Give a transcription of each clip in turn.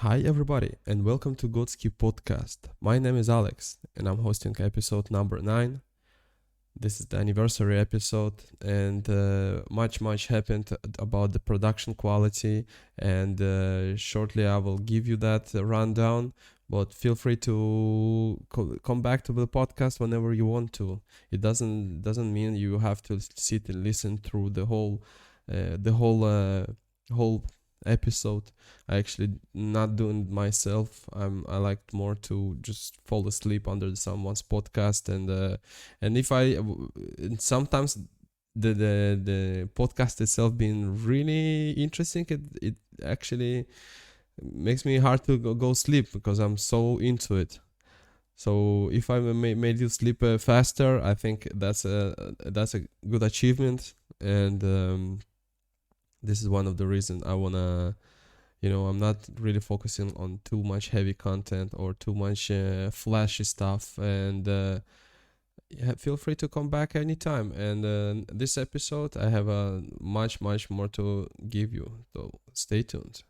Hi, everybody, and welcome to Godsky podcast. My name is Alex, and I'm hosting episode number 9. This is the anniversary episode, and much happened about the production quality. And shortly, I will give you that rundown. But feel free to come back to the podcast whenever you want to. It doesn't mean you have to sit and listen through the whole episode. I actually not doing it myself. I like more to just fall asleep under someone's podcast, and if and sometimes the podcast itself being really interesting, it actually makes me hard to go sleep because I'm so into it. So if I made you sleep faster, I think that's a good achievement, and this is one of the reasons I wanna. I'm not really focusing on too much heavy content or too much flashy stuff, and feel free to come back anytime. And this episode, I have much more to give you, so stay tuned.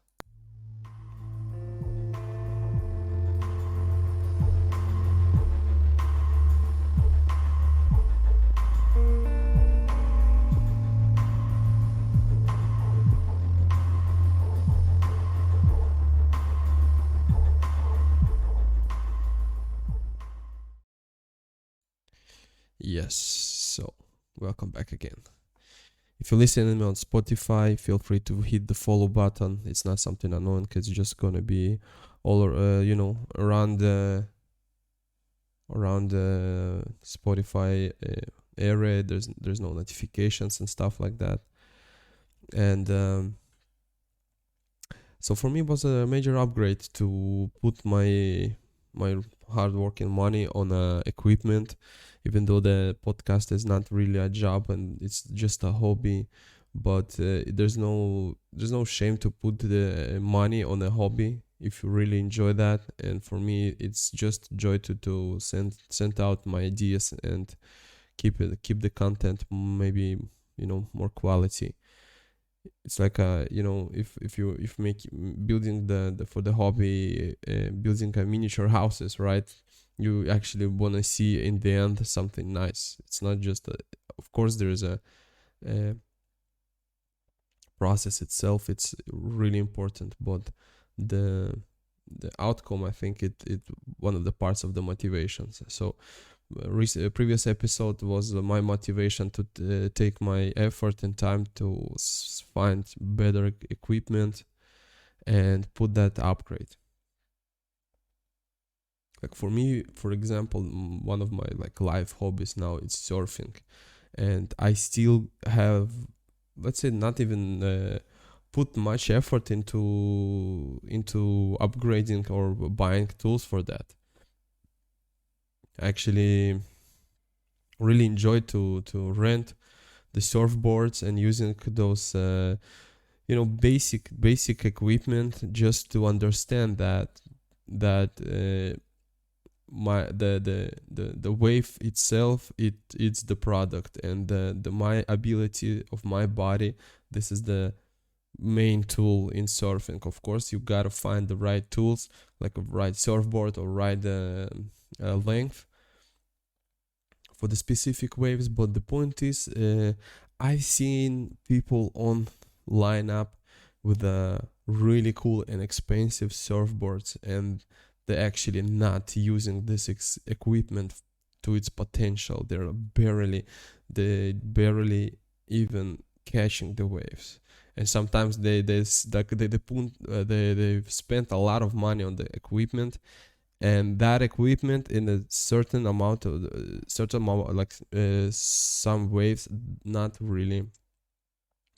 Yes, so welcome back again. If you're listening on Spotify, feel free to hit the follow button. It's not something annoying because it's just gonna be all around the Spotify area. There's no notifications and stuff like that, and so for me it was a major upgrade to put my hard working money on equipment, even though the podcast is not really a job and it's just a hobby. But there's no shame to put the money on a hobby if you really enjoy that. And for me, it's just joy to send out my ideas and keep the content maybe more quality. It's like if make building the for the hobby, building a miniature houses, right? You actually want to see in the end something nice. It's not just of course there is a process itself, it's really important, but the the outcome, I think it one of the parts of the motivations. So previous episode was my motivation to take my effort and time to find better equipment and put that upgrade. Like for me, for example, one of my like life hobbies now is surfing, and I still have, let's say, not even put much effort into upgrading or buying tools for that. Actually really enjoy to rent the surfboards and using those basic equipment just to understand that my the wave itself, it's the product, and the my ability of my body, this is the main tool in surfing. Of course you gotta find the right tools, like a right surfboard or right length for the specific waves. But the point is, I've seen people on lineup with really cool and expensive surfboards, and they're actually not using this equipment to its potential. They barely even catching the waves. And sometimes they've spent a lot of money on the equipment, and that equipment in a certain amount, like some waves, not really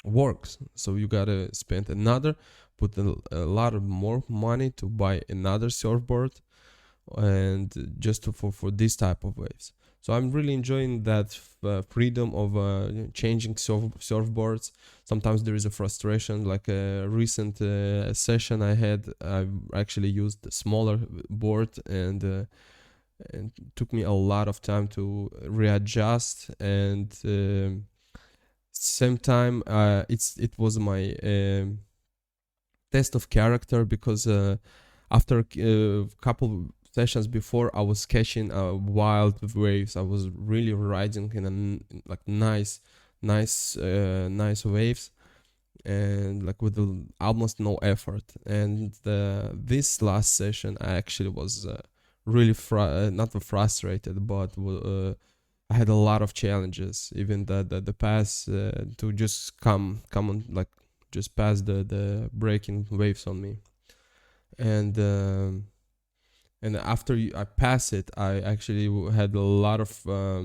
works. So you gotta spend another, put a lot of more money to buy another surfboard, and just for this type of waves. So I'm really enjoying that freedom of changing surfboards. Sometimes there is a frustration, like a recent session I had. I actually used a smaller board, and it took me a lot of time to readjust. And same time, it was my test of character, because after a couple sessions before, I was catching wild waves. I was really riding in like nice waves, and like with almost no effort. And this last session, I actually was really not frustrated, but I had a lot of challenges. Even the pass to just come on, like just pass the breaking waves on me. And after I pass it, I actually had a lot of uh,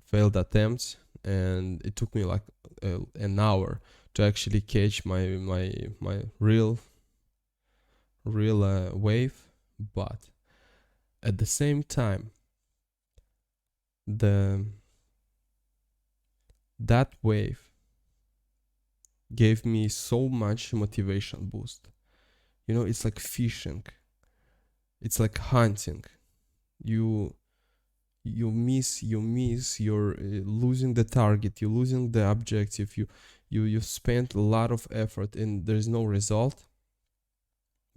failed attempts, and it took me like an hour to actually catch my real wave. But at the same time, the that wave gave me so much motivation boost. It's like fishing, it's like hunting. You miss, you're losing the target, you're losing the objective, you spent a lot of effort and there's no result.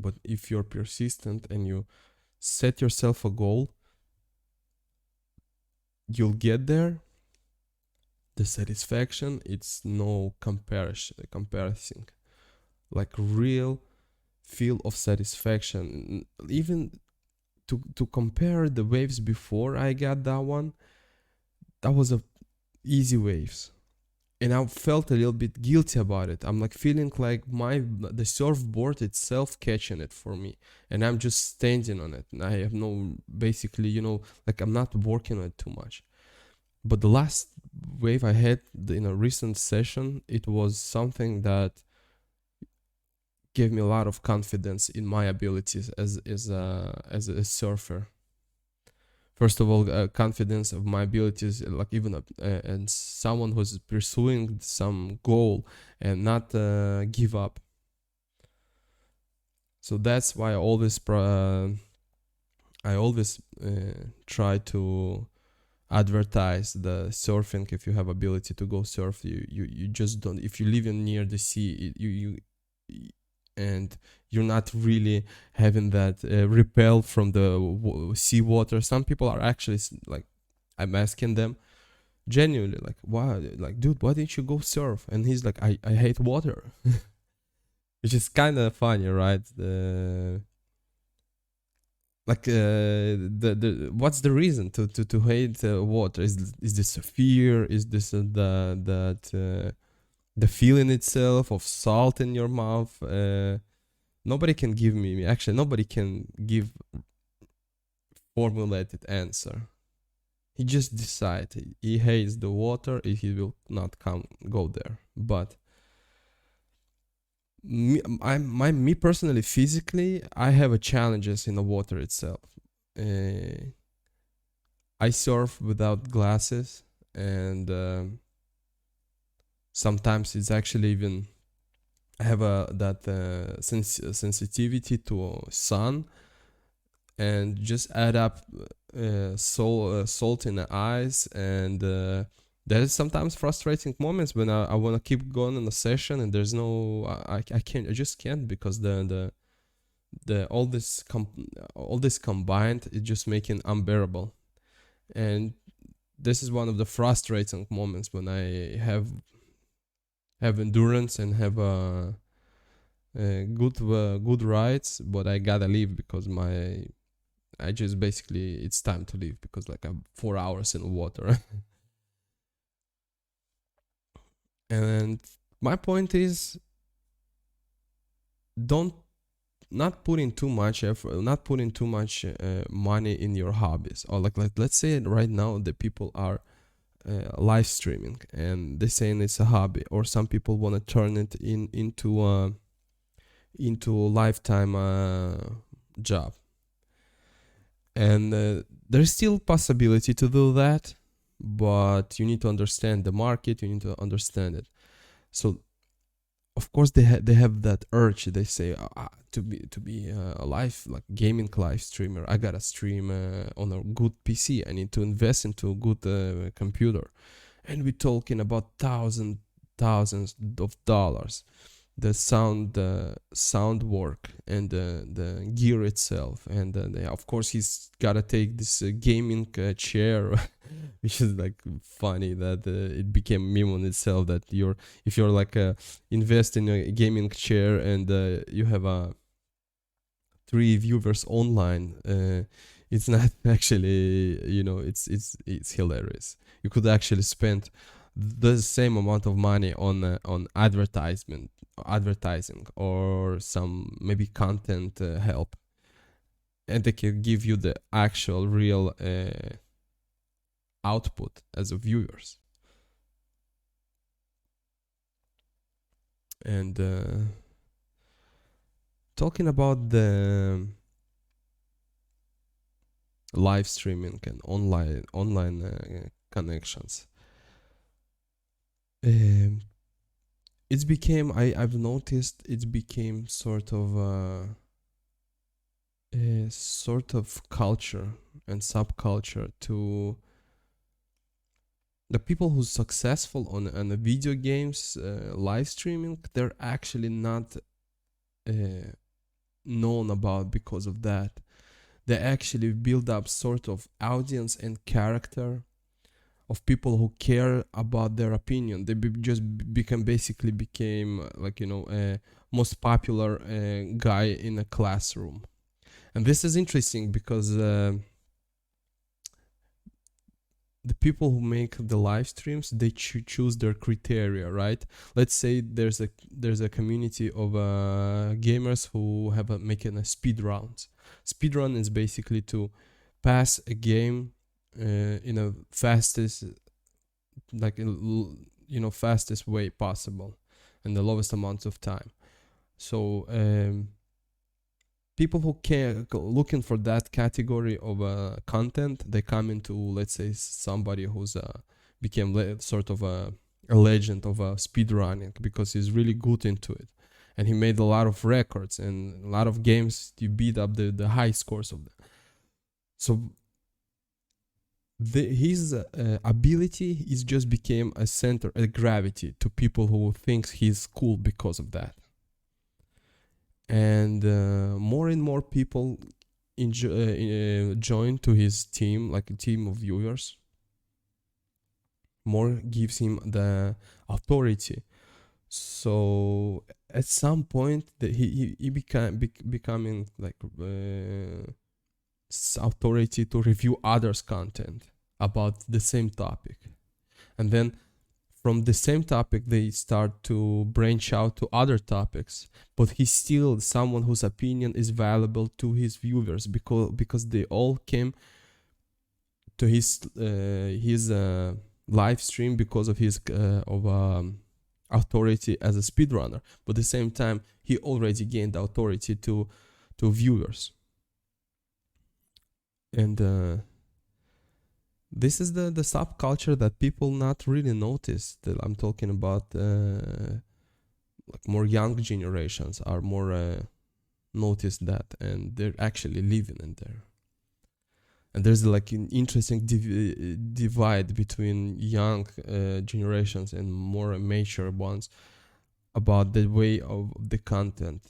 But if you're persistent and you set yourself a goal, you'll get there. The satisfaction, it's no comparison, like real feel of satisfaction. Even to compare the waves before I got that one, that was a easy waves, and I felt a little bit guilty about it. I'm like feeling like the surfboard itself catching it for me, and I'm just standing on it, and I have no, basically, like I'm not working on it too much. But the last wave I had in a recent session, it was something that gave me a lot of confidence in my abilities as a surfer. First of all, confidence of my abilities, like even and someone who's pursuing some goal and not give up. So that's why I always try to advertise the surfing. If you have ability to go surf, you just don't. If you live in near the sea, you and you're not really having that repel from the sea water. Some people are actually like, I'm asking them genuinely, like, why, like, dude, why didn't you go surf? And he's like, I hate water. Which is kind of funny, right? The what's the reason to hate water? Is this a fear? Is this the feeling itself of salt in your mouth? Nobody can give me, actually nobody can give formulated answer. He just decide he hates the water, he will not go there. But me personally, physically, I have a challenges in the water itself. I surf without glasses, and sometimes it's actually even, I have that sensitivity to sun, and just add up salt in the eyes, and there's sometimes frustrating moments when I want to keep going in the session, and there's no, I just can't, because the all this combined, it just making unbearable. And this is one of the frustrating moments when I have endurance and have good rides, but I gotta leave because I just basically, it's time to leave, because like I'm 4 hours in water. And my point is, don't not putting too much effort, not putting too much money in your hobbies. Or like let's say right now the people are live streaming and they're saying it's a hobby, or some people want to turn it into a lifetime job. And there's still possibility to do that, but you need to understand the market, you need to understand it. So of course they have that urge. They say, to be a live, like gaming live streamer, I gotta stream on a good PC, I need to invest into a good computer. and we're talking about thousands of dollars. The sound work and the gear itself, and of course he's gotta take this gaming chair, which is like funny that it became a meme on itself, that if you're like invest in a gaming chair and you have a 3 viewers online, it's not actually, it's hilarious. You could actually spend the same amount of money on advertising or some maybe content help, and they can give you the actual real output as a viewers. And talking about the live streaming and online connections, um, it's became, I've noticed it's became sort of culture and subculture to the people who's successful on the video games live streaming. They're actually not known about because of that. They actually build up sort of audience and character of people who care about their opinion. They became like, a most popular guy in a classroom. And this is interesting because the people who make the live streams, they choose their criteria, right? Let's say there's a community of gamers who have making a speed rounds. Speed run is basically to pass a game in a fastest, fastest way possible in the lowest amount of time. So people who care looking for that category of content, they come into, let's say, somebody who's became sort of a legend of speedrunning because he's really good into it, and he made a lot of records and a lot of games to beat up the high scores of them. So his ability is just became a center, a gravity to people who think he's cool because of that. And more and more people join to his team, like a team of viewers. More gives him the authority. So at some point, he becoming like authority to review others' content about the same topic, and then from the same topic they start to branch out to other topics, but he's still someone whose opinion is valuable to his viewers because they all came to his live stream because of his authority as a speedrunner. But at the same time, he already gained authority to viewers. And this is the subculture that people not really notice. That I'm talking about, like more young generations are more notice that, and they're actually living in there. And there's like an interesting divide between young generations and more mature ones about the way of the content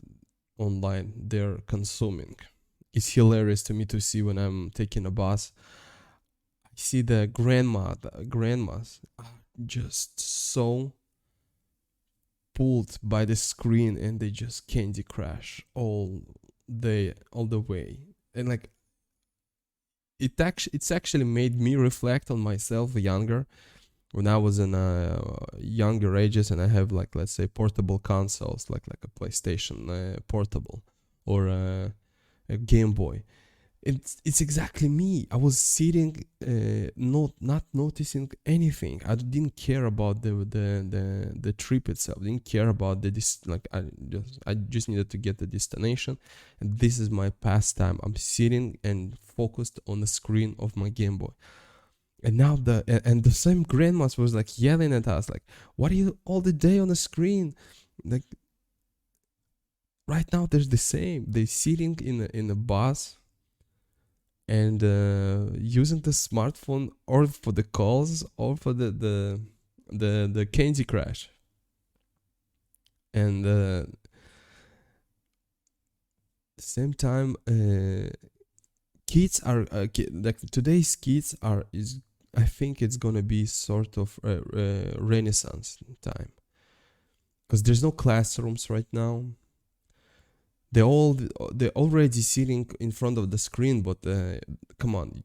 online they're consuming. It's hilarious to me to see when I'm taking a bus. See the grandmas are just so pulled by the screen, and they just Candy Crush all the way. And like it's actually made me reflect on myself younger, when I was in younger ages, and I have, like, let's say, portable consoles like a PlayStation portable or a Game Boy. It's exactly me. I was sitting, not noticing anything. I didn't care about the trip itself. I didn't care about I just needed to get the destination, and this is my pastime. I'm sitting and focused on the screen of my Game Boy. And now the same grandmas was like yelling at us, like, "What are you all the day on the screen?" Like, right now, there's the same. They're sitting in a bus and using the smartphone or for the calls or for the Candy Crush. And the same time, kids are like today's kids are is I think it's gonna be sort of renaissance time, because there's no classrooms right now. They're already sitting in front of the screen, but come on,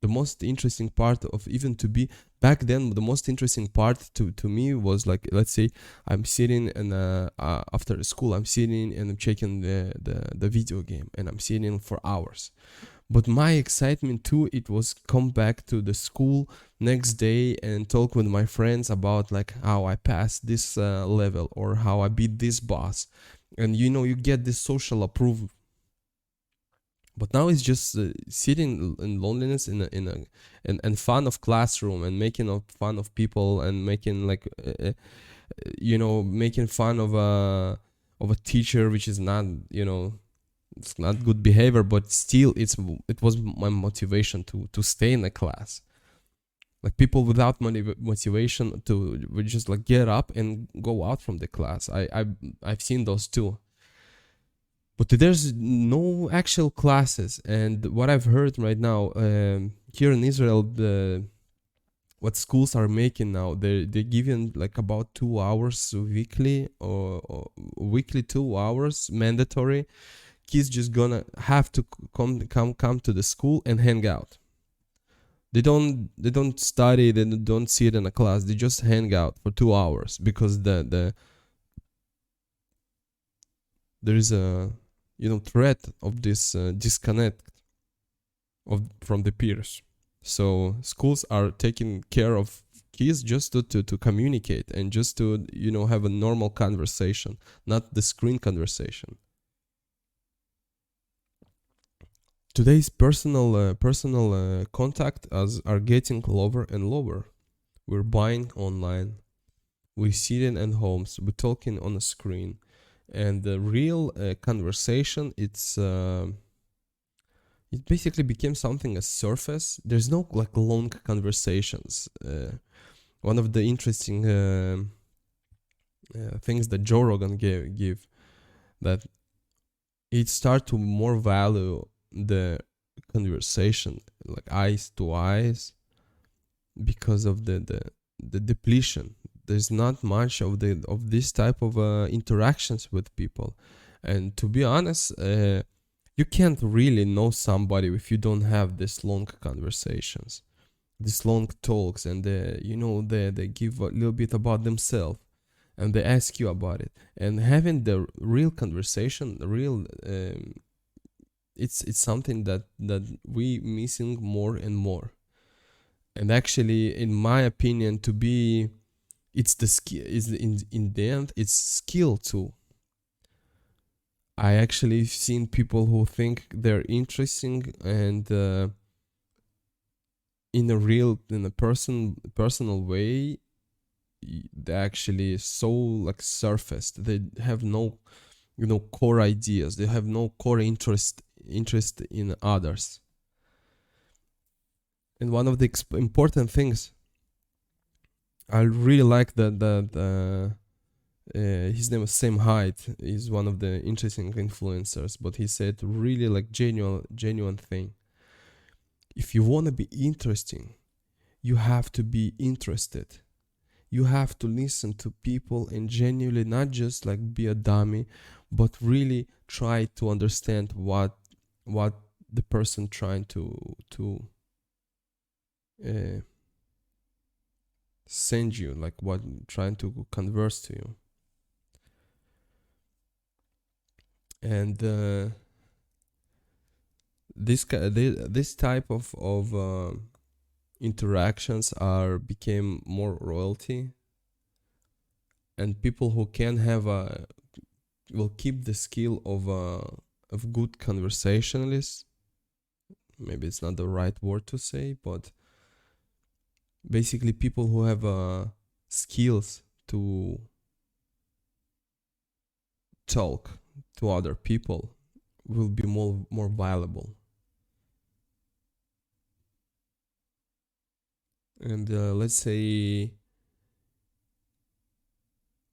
the most interesting part of even to be back then, the most interesting part to me was like, let's say I'm sitting and after school I'm sitting and I'm checking the video game and I'm sitting for hours. But my excitement too, it was come back to the school next day and talk with my friends about like how I passed this level or how I beat this boss. And you get this social approval. But now it's just sitting in loneliness and fun of classroom and making fun of people and making like making fun of a teacher, which is not it's not good behavior, but still it was my motivation to stay in the class. Like people without motivation to would just like get up and go out from the class. I've seen those too. But there's no actual classes, and what I've heard right now here in Israel, what schools are making now, they're giving like about 2 hours weekly or weekly 2 hours mandatory. Kids just gonna have to come to the school and hang out. They don't study, they don't sit in a class, they just hang out for 2 hours because there is a threat of this disconnect from the peers. So schools are taking care of kids just to communicate and just to have a normal conversation, not the screen conversation. Today's personal contact are getting lower and lower. We're buying online, we're sitting at homes, we're talking on a screen, and the real conversation, it basically became something a surface. There's no like long conversations. One of the interesting things that Joe Rogan give that it start to more value the conversation like eyes to eyes because of the depletion. There's not much of this type of interactions with people, and to be honest, you can't really know somebody if you don't have this long conversations, these long talks, and they give a little bit about themselves and they ask you about it, and having the real conversation, the real it's something that we missing more and more. And actually, in my opinion, to be it's the skill is in the end it's skill too. I actually seen people who think they're interesting and in a personal way, they actually so like surfaced. They have no core ideas. They have no core interest in others. And one of the important things I really like that his name is Sam Hyde. He's one of the interesting influencers, but he said really like genuine thing. If you want to be interesting, you have to be interested. You have to listen to people and genuinely not just like be a dummy, but really try to understand what the person trying to send you, like what trying to converse to you. And this type of interactions became more royalty, and people who can have will keep the skill of good conversationalists. Maybe it's not the right word to say, but basically people who have skills to talk to other people will be more valuable. And let's say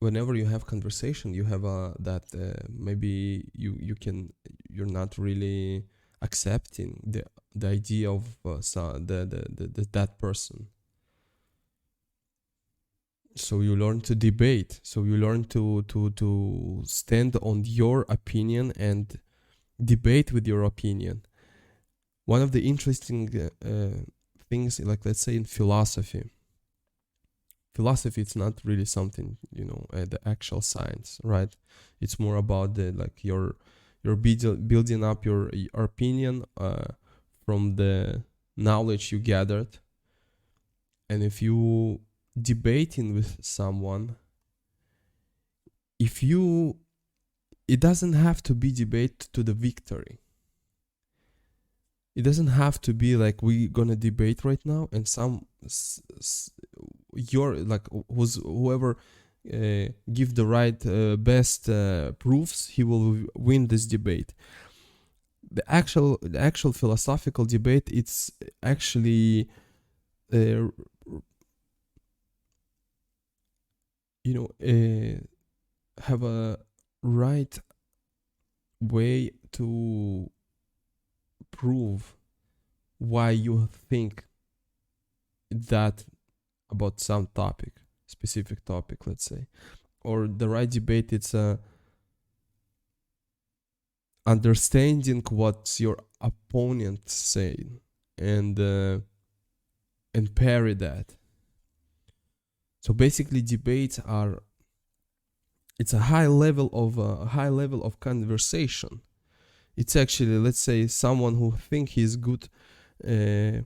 whenever you have conversation, you have that maybe you're not really accepting the idea of that person. So you learn to debate. So you learn to stand on your opinion and debate with your opinion. One of the interesting things, like let's say in philosophy, it's not really something, the actual science, right? It's more about the like your building up your opinion from the knowledge you gathered. And if you debating with someone, if you it doesn't have to be debate to the victory. It doesn't have to be like we gonna debate right now and your like whoever give the right best proofs, he will win this debate. The actual philosophical debate, it's actually uh, have a right way to prove why you think that about some specific topic, let's say. Or the right debate, it's understanding what your opponent saying and parry that. So basically, debates it's a high level of conversation. It's actually, let's say, someone who think he's good in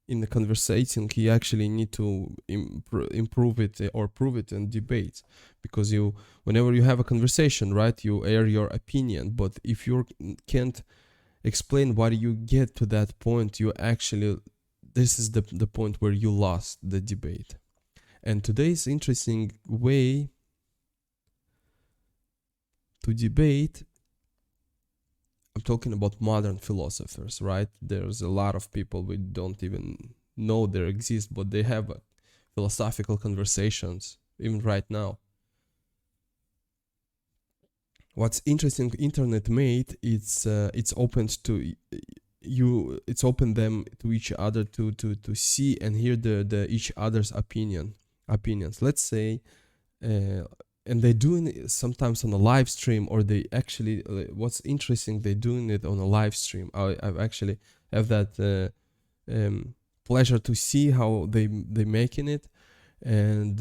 the conversating, he actually need to improve it or prove it in debate. Because whenever you have a conversation, right, you air your opinion. But if you can't explain why you get to that point, this is the point where you lost the debate. And today's interesting way to debate, I'm talking about modern philosophers, right? There's a lot of people we don't even know they exist, but they have philosophical conversations even right now. What's interesting, internet made, it's open to you. It's open them to each other to see and hear the each other's opinions. Let's say. And they're doing it sometimes on a live stream, or they actually, what's interesting, they're doing it on a live stream. I've actually have that pleasure to see how they're making it. And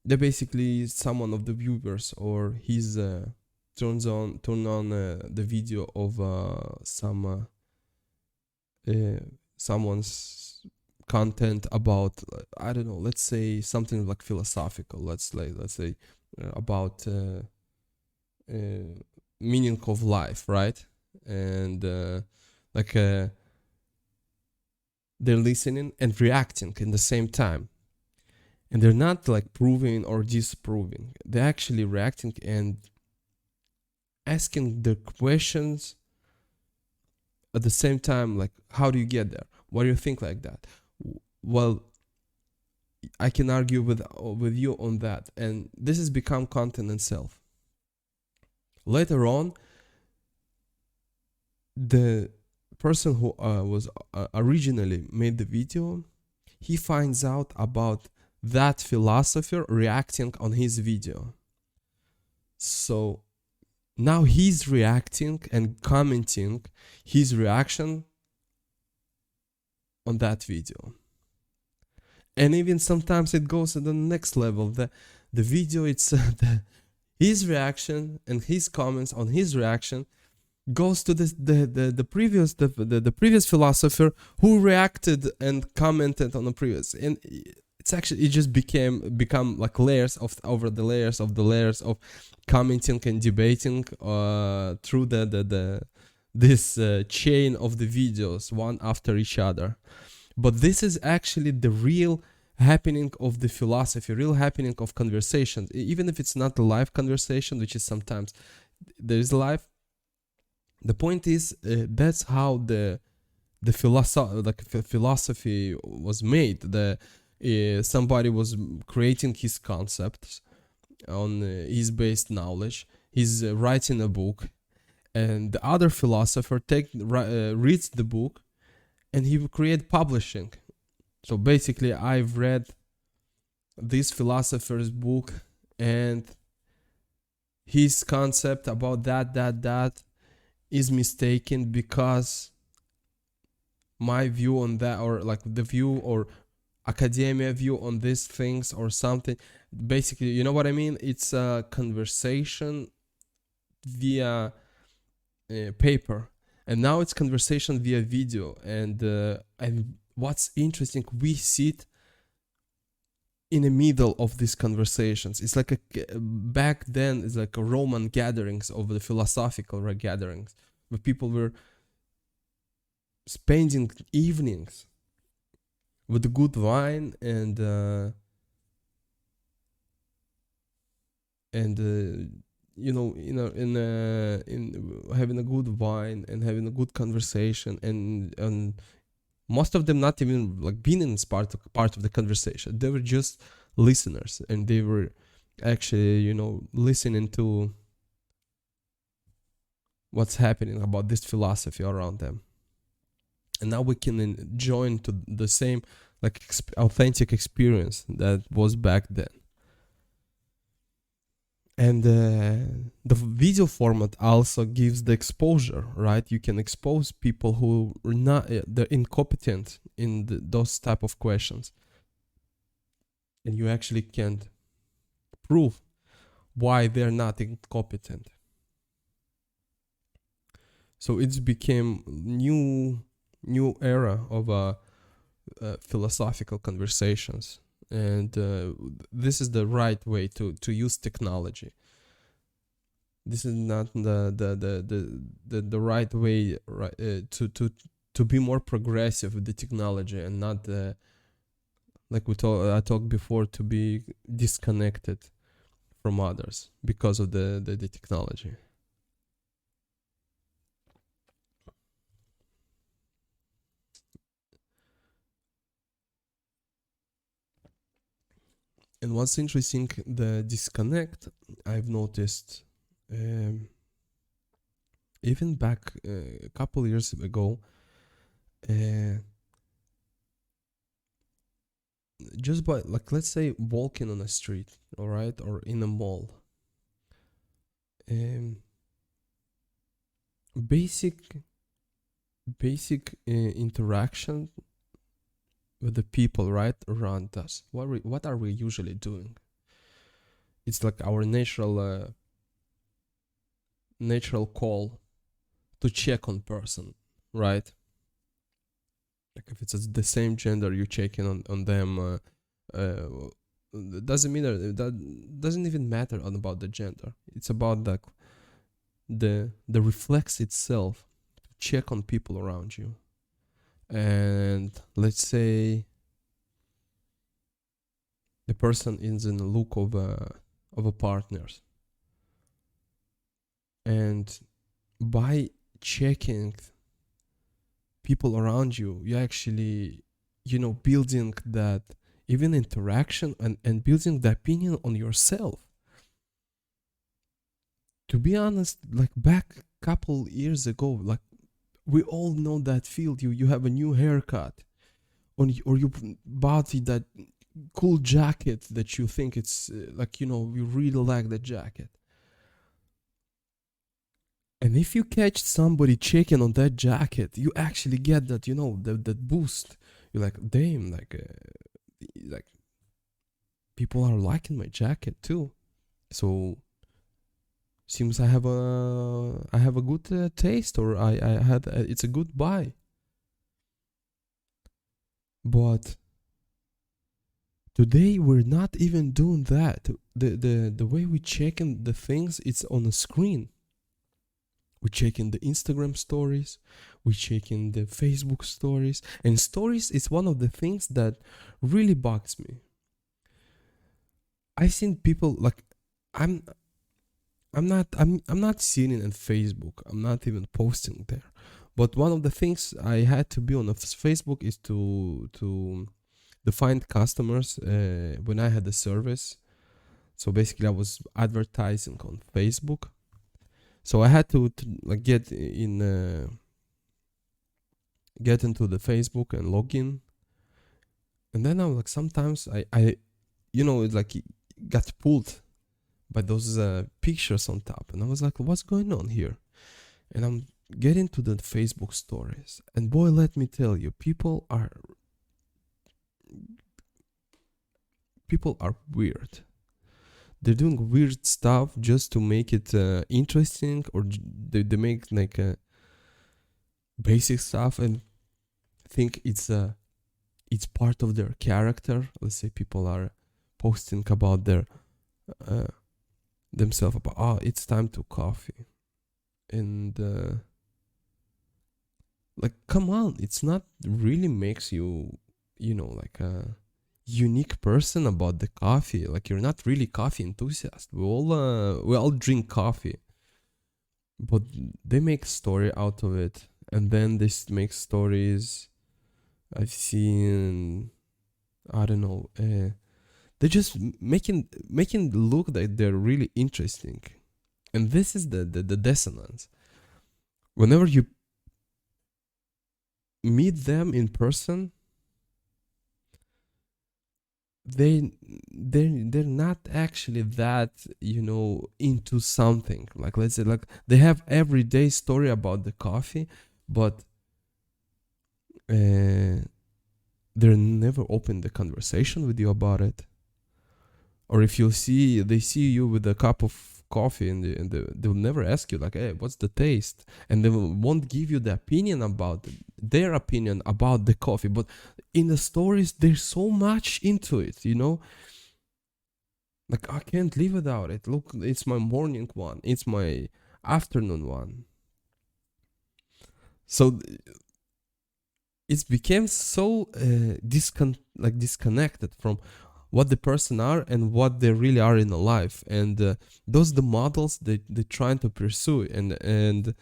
they basically, someone of the viewers, or he's turn on the video of someone's content about, I don't know, let's say something like philosophical, let's say about meaning of life, right? And they're listening and reacting in the same time, and they're not like proving or disproving, they're actually reacting and asking the questions at the same time, like, how do you get there? What do you think like that? Well, I can argue with you on that, and this has become content itself. Later on, the person who was originally made the video, he finds out about that philosopher reacting on his video. So now he's reacting and commenting his reaction on that video. And even sometimes it goes to the next level. The video, it's his reaction and his comments on his reaction goes to the previous philosopher who reacted and commented on the previous. And it's actually, it just become like layers of over the layers of commenting and debating through this chain of the videos, one after each other. But this is actually the real happening of the philosophy, real happening of conversations, even if it's not a live conversation, which is sometimes there is live. The point is, that's how the the philosophy was made. The somebody was creating his concepts on his based knowledge. He's writing a book, and the other philosopher reads the book, and he will create publishing. So basically, I've read this philosopher's book, and his concept about that is mistaken because my view on that, or like the view or academia view on these things or something. Basically, you know what I mean? It's a conversation via paper, and now it's conversation via video. And what's interesting, we sit in the middle of these conversations. It's like back then it's like a Roman gatherings of the philosophical gatherings, where people were spending evenings with good wine and in having a good wine and having a good conversation, and most of them not even like being in part of the conversation. They were just listeners, and they were actually listening to what's happening about this philosophy around them. And now we can join to the same like authentic experience that was back then. And the video format also gives the exposure, right? You can expose people who are not they're incompetent in those type of questions, and you actually can't prove why they're not incompetent. So it's became new era of philosophical conversations, and this is the right way to use technology. This is not the right way, right, to be more progressive with the technology, and not like I talked before, to be disconnected from others because of the technology. And what's interesting, the disconnect I've noticed, even back a couple years ago, just by, like, let's say walking on a street, all right, or in a mall, basic interaction with the people right around us. What are we usually doing? It's like our natural call to check on person, right? Like if it's the same gender, you checking on them. Doesn't matter. That doesn't even matter about the gender. It's about the reflex itself to check on people around you. And let's say the person is in the look of a partner, and by checking people around you, you actually building that even interaction, and building the opinion on yourself. To be honest, like back a couple years ago, like we all know that field. You have a new haircut or you bought that cool jacket that you think it's like you really like the jacket. And if you catch somebody checking on that jacket, you actually get that that boost. You're like, damn, like people are liking my jacket too. So seems I have a good taste, or I had it's a good buy. But today we're not even doing that. The way we checking the things, it's on a screen. We checking the Instagram stories, we checking the Facebook stories, and stories is one of the things that really bugs me. I've seen people like I'm not sitting on Facebook. I'm not even posting there. But one of the things I had to be on Facebook is to find customers when I had the service. So basically, I was advertising on Facebook. So I had to like get into the Facebook and log in. And then I was like, sometimes I it's like it got pulled by those pictures on top, and I was like, what's going on here? And I'm getting to the Facebook stories, and boy, let me tell you, people are weird. They're doing weird stuff just to make it interesting, or they make like basic stuff and think it's part of their character. Let's say people are posting about their themselves about, it's time to coffee, and like, come on, it's not really makes you like a unique person about the coffee. Like, you're not really coffee enthusiast. We all drink coffee, but they make story out of it, and then they make stories. I've seen, I don't know, they're just making look that they're really interesting. And this is the dissonance. Whenever you meet them in person, they're not actually that into something. Like, let's say, like, they have everyday story about the coffee, but they're never open the conversation with you about it. Or if they see you with a cup of coffee, and they'll never ask you like, hey, what's the taste? And they won't give you the opinion about their opinion about the coffee. But in the stories, there's so much into it, like, I can't live without it. Look, it's my morning one, it's my afternoon one. So it's became so disconnected from what the person are and what they really are in a life. And those the models they trying to pursue, and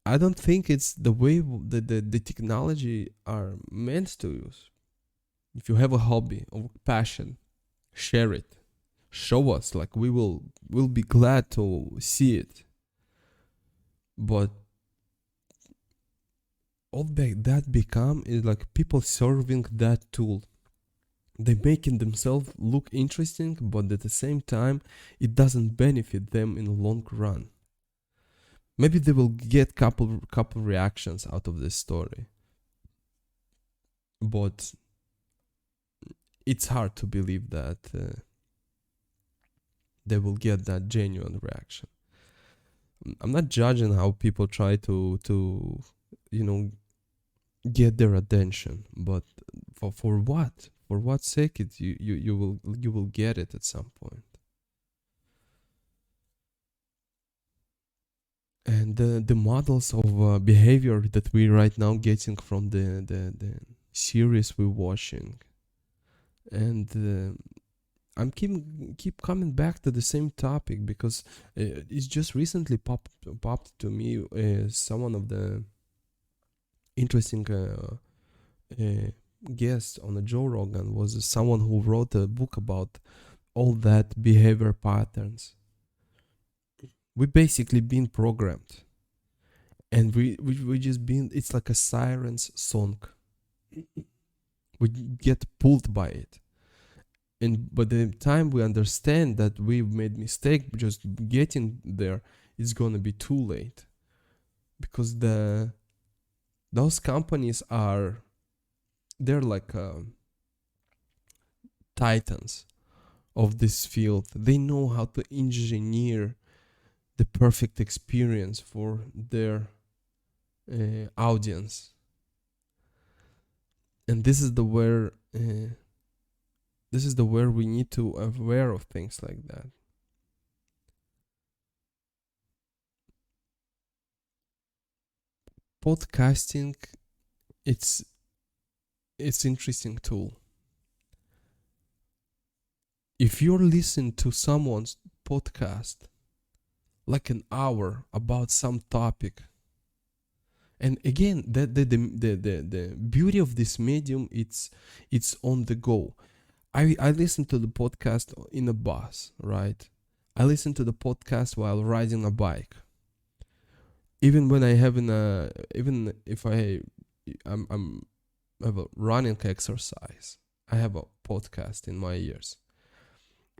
I don't think it's the way the technology are meant to use. If you have a hobby or passion, share it, show us, like, we'll be glad to see it. But all that become is like people serving that tool. They making themselves look interesting, but at the same time, it doesn't benefit them in the long run. Maybe they will get couple reactions out of this story, but it's hard to believe that they will get that genuine reaction. I'm not judging how people try to get their attention, but for what? For what sake? You will get it at some point. And the models of behavior that we right now getting from the series we're watching, and I'm keep coming back to the same topic because it's just recently popped to me. Someone of the interesting guest on the Joe Rogan was someone who wrote a book about all that behavior patterns. We basically been programmed, and we just been. It's like a siren's song. We get pulled by it, and by the time we understand that we made mistake, just getting there, it's gonna be too late, because those companies they're like titans of this field. They know how to engineer the perfect experience for their audience, and this is the where we need to aware of things like that. Podcasting, it's interesting tool. If you're listening to someone's podcast, like an hour about some topic. And again, the beauty of this medium, it's on the go. I listen to the podcast in a bus, right? I listen to the podcast while riding a bike. Even when I have even if I'm have a running exercise, I have a podcast in my ears.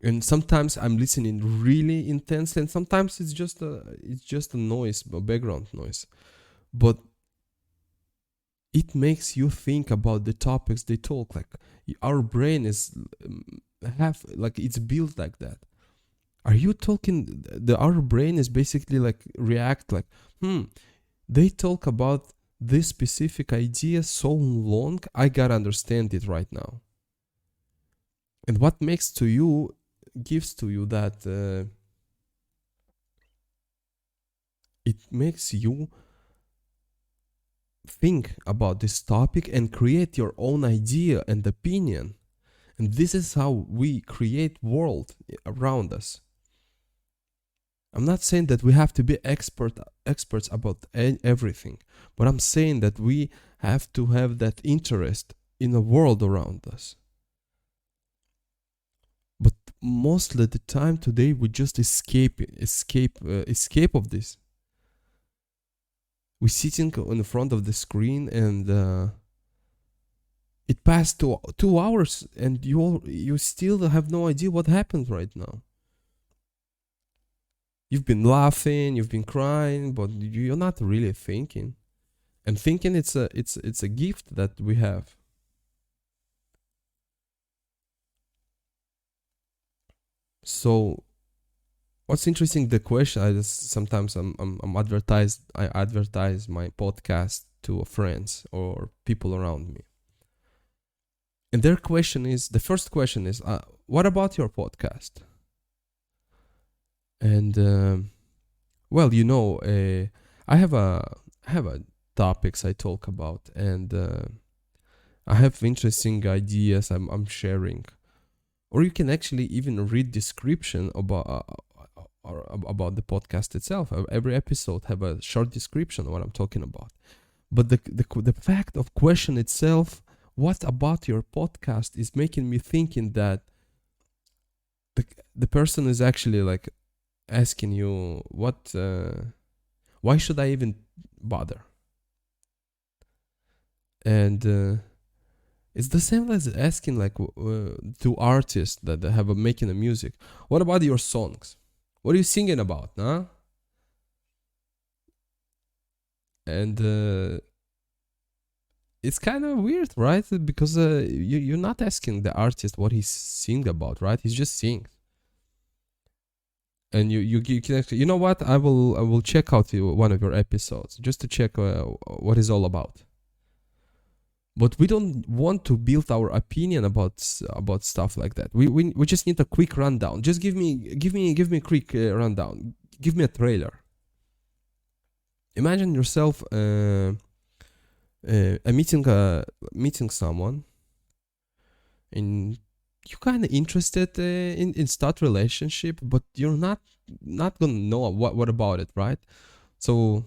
And sometimes I'm listening really intensely, and sometimes it's just a noise, a background noise. But it makes you think about the topics they talk. Like our brain is have like it's built like that. Are you talking? Our brain is basically like react like, they talk about this specific idea so long. I gotta understand it right now. And what makes to you gives to you that it makes you think about this topic and create your own idea and opinion. And this is how we create world around us. I'm not saying that we have to be experts about everything, but I'm saying that we have to have that interest in the world around us. But most of the time today we just escape of this. We're sitting in front of the screen, and it passed 2 hours, and you still have no idea what happened right now. You've been laughing, you've been crying, but you're not really thinking. And thinking, it's a gift that we have. So, what's interesting? The question sometimes I advertise my podcast to friends or people around me, and their question is, the first question is, what about your podcast? And well, I have a topics I talk about, and I have interesting ideas I'm sharing, or you can actually even read description about the podcast itself. Every episode have a short description of what I'm talking about. But the fact of question itself, what about your podcast, is making me thinking that the person is actually like asking you why should I even bother? And it's the same as asking like to artists that have making a music, what about your songs? What are you singing about, huh? And it's kind of weird, right? Because you're not asking the artist what he's singing about, right? He's just singing. And you can actually, you know what? I will check out one of your episodes just to check what it's all about. But we don't want to build our opinion about stuff like that. We just need a quick rundown. Just give me a quick rundown. Give me a trailer. Imagine yourself meeting someone, and you're kind of interested in start relationship, but you're not gonna know what about it, right? So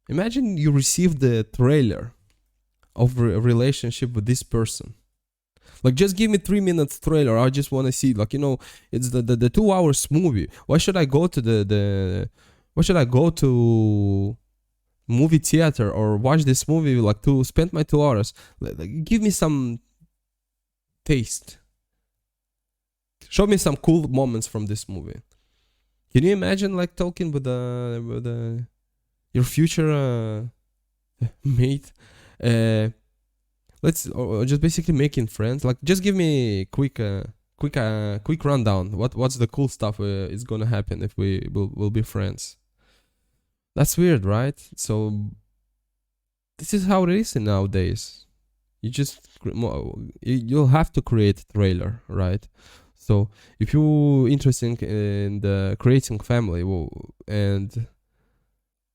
imagine you receive the trailer of a relationship with this person. Like, just give me 3 minutes trailer. I just want to see, like, it's the 2 hours movie. Why should I go to why should I go to movie theater or watch this movie, like, to spend my 2 hours? Like, give me some taste. Show me some cool moments from this movie. Can you imagine, like, talking with your future mate? Let's or just basically making friends. Like, just give me quick rundown. What's the cool stuff is gonna happen if we'll be friends? That's weird, right? So this is how it is nowadays. You'll have to create a trailer, right? So if you're interested in the creating family, and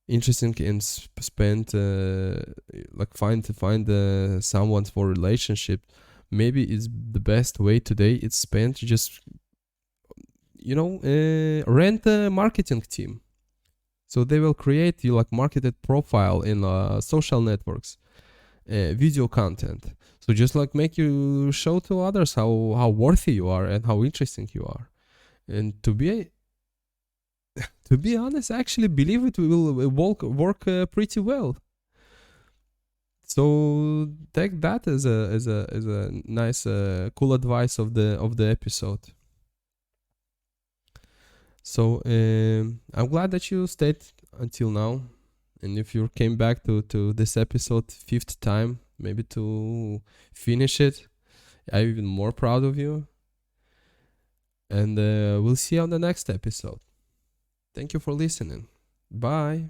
interesting in spend like find someone for relationship, maybe it's the best way today. It's spent just rent a marketing team. So they will create you like marketed profile in social networks, video content. So just like make you show to others how worthy you are and how interesting you are. And to be honest, I actually believe it will work pretty well. So take that as a nice cool advice of the episode. So I'm glad that you stayed until now, and if you came back to this episode fifth time, maybe to finish it, I'm even more proud of you. And we'll see you on the next episode. Thank you for listening. Bye.